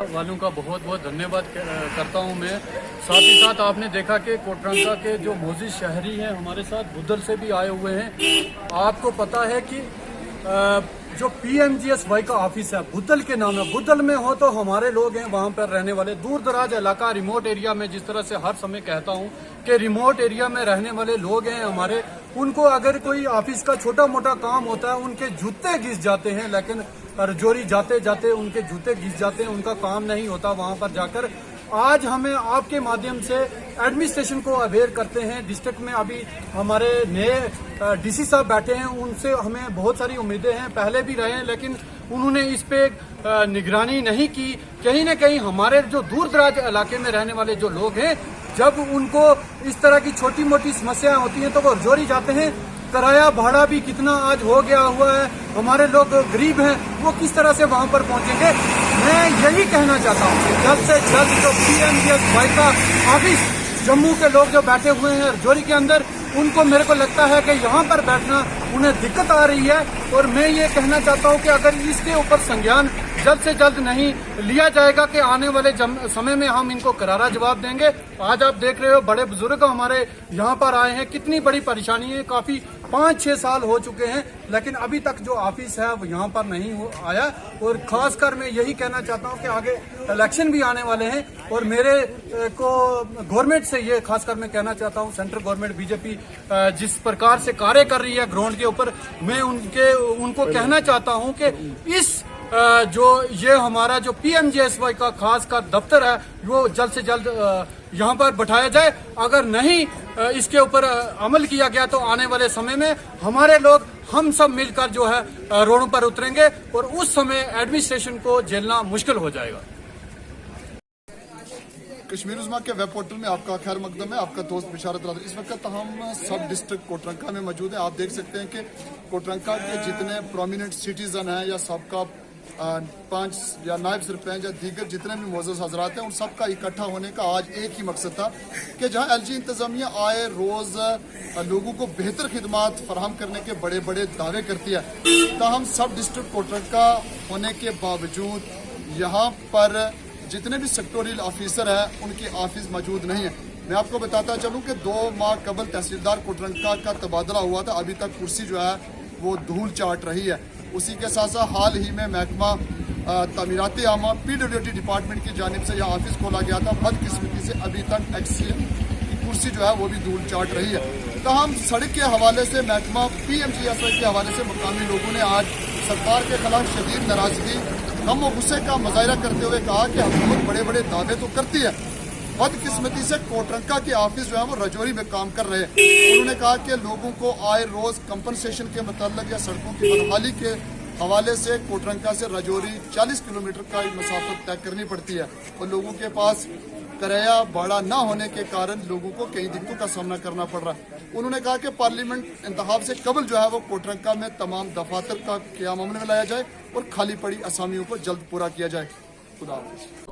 वालों का बहुत बहुत धन्यवाद करता हूं मैं। साथ ही साथ आपने देखा कि कोटरंका के जो मोजिद शहरी हैं हमारे साथ बुद्धल से भी आए हुए हैं। आपको पता है कि जो PMGSY का ऑफिस है बुद्धल के नाम है, बुद्धल में हो तो हमारे लोग हैं वहां पर रहने वाले, दूर दराज इलाका रिमोट एरिया में, जिस तरह से हर समय कहता हूं कि रिमोट एरिया में रहने वाले लोग हैं हमारे, उनको अगर कोई ऑफिस का छोटा मोटा काम होता है उनके जूते घिस जाते हैं, लेकिन रजौरी जाते जाते उनके जूते घिस जाते हैं, उनका काम नहीं होता वहां पर जाकर। आज हमें आपके माध्यम से एडमिनिस्ट्रेशन को अवेयर करते हैं। डिस्ट्रिक्ट में अभी हमारे नए DC साहब बैठे हैं, उनसे हमें बहुत सारी उम्मीदें हैं, पहले भी रहे हैं, लेकिन उन्होंने इस पे निगरानी नहीं की। कहीं ना कहीं हमारे जो दूर दराज इलाके में रहने वाले जो लोग हैं, जब उनको इस तरह की छोटी मोटी समस्याएं होती हैं तो वो रजौरी जाते हैं। किराया भाड़ा भी कितना आज हो गया हुआ है, हमारे लोग गरीब हैं, वो किस तरह से वहां पर पहुंचेंगे। मैं यही कहना चाहता हूँ कि जल्द से जल्द जो PMGSY का ऑफिस जम्मू के लोग जो बैठे हुए हैं रजौरी के अंदर, उनको मेरे को लगता है कि यहाँ पर बैठना उन्हें दिक्कत आ रही है। और मैं ये कहना चाहता हूँ कि अगर इसके ऊपर संज्ञान जल्द से जल्द नहीं लिया जाएगा कि आने वाले समय में हम इनको करारा जवाब देंगे। आज आप देख रहे हो बड़े बुजुर्ग हमारे यहाँ पर आए हैं, कितनी बड़ी परेशानी है, काफी 5-6 साल हो चुके हैं, लेकिन अभी तक जो ऑफिस है वो यहाँ पर नहीं आया। और खासकर मैं यही कहना चाहता हूँ कि आगे इलेक्शन भी आने वाले हैं और मेरे को गवर्नमेंट से ये खासकर मैं कहना चाहता हूँ, सेंट्रल गवर्नमेंट BJP जिस प्रकार से कार्य कर रही है ग्राउंड के ऊपर, मैं उनको कहना चाहता हूँ कि इस जो ये हमारा जो PMGSY का खास का दफ्तर है वो जल्द से जल्द यहाँ पर बैठाया जाए। अगर नहीं इसके ऊपर अमल किया गया तो आने वाले समय में हमारे लोग हम सब मिलकर जो है रोडों पर उतरेंगे और उस समय एडमिनिस्ट्रेशन को झेलना मुश्किल हो जाएगा। कश्मीर उज़्मा के वेब पोर्टल में आपका खैर मकदम है, आपका दोस्त बिशारत रादर। इस वक्त हम सब डिस्ट्रिक्ट कोटरंका में मौजूद हैं। आप देख सकते हैं कि कोटरंका के जितने प्रोमिनेंट सिटीजन हैं या सबका 5 या नायब सरपंच या दीगर जितने भी मोअज़्ज़ज़ हज़रात हैं, उन सब का इकट्ठा होने का आज एक ही मकसद था कि जहां LG इंतज़ामिया आए रोज़ लोगों को बेहतर खिदमात फराहम करने के बड़े बड़े दावे करती है, ताहम सब डिस्ट्रिक्ट कोटरंका होने के बावजूद यहाँ पर जितने भी सेक्टोरियल ऑफिसर हैं उनके ऑफिस मौजूद नहीं है। मैं आपको बताता चलूँ कि 2 माह कबल तहसीलदार कोटरंका का तबादला हुआ था, अभी तक कुर्सी जो है वो धूल चाट रही है। उसी के साथ साथ हाल ही में महकमा तमीराती आमा PWD डिपार्टमेंट की जानिब से यहाँ ऑफिस खोला गया था, बदकिस्मती से अभी तक XCM की कुर्सी जो है वो भी धूल चाट रही है। तो हम सड़क के हवाले से महकमा PMGSY के हवाले से मुकामी लोगों ने आज सरकार के खिलाफ शदीद नाराजगी गम और गुस्से का मुजाहरा करते हुए कहा कि हुकूमत बड़े बड़े दावे तो करती है, बदकिस्मती से कोटरंका के ऑफिस जो है वो रजौरी में काम कर रहे हैं। उन्होंने कहा कि लोगों को आए रोज कंपनसेशन के मतलब या सड़कों की बदहाली के हवाले से कोटरंका से रजौरी 40 किलोमीटर का मसाफत तय करनी पड़ती है और लोगों के पास किराया भाड़ा न होने के कारण लोगों को कई दिक्कतों का सामना करना पड़ रहा है। उन्होंने कहा कि पार्लियामेंट इंतखाब से कबल जो है वो कोटरंका में तमाम दफातर का क़याम अमल में लाया जाए और खाली पड़ी असामियों को जल्द पूरा किया जाए। खुदा हाफ़िज़।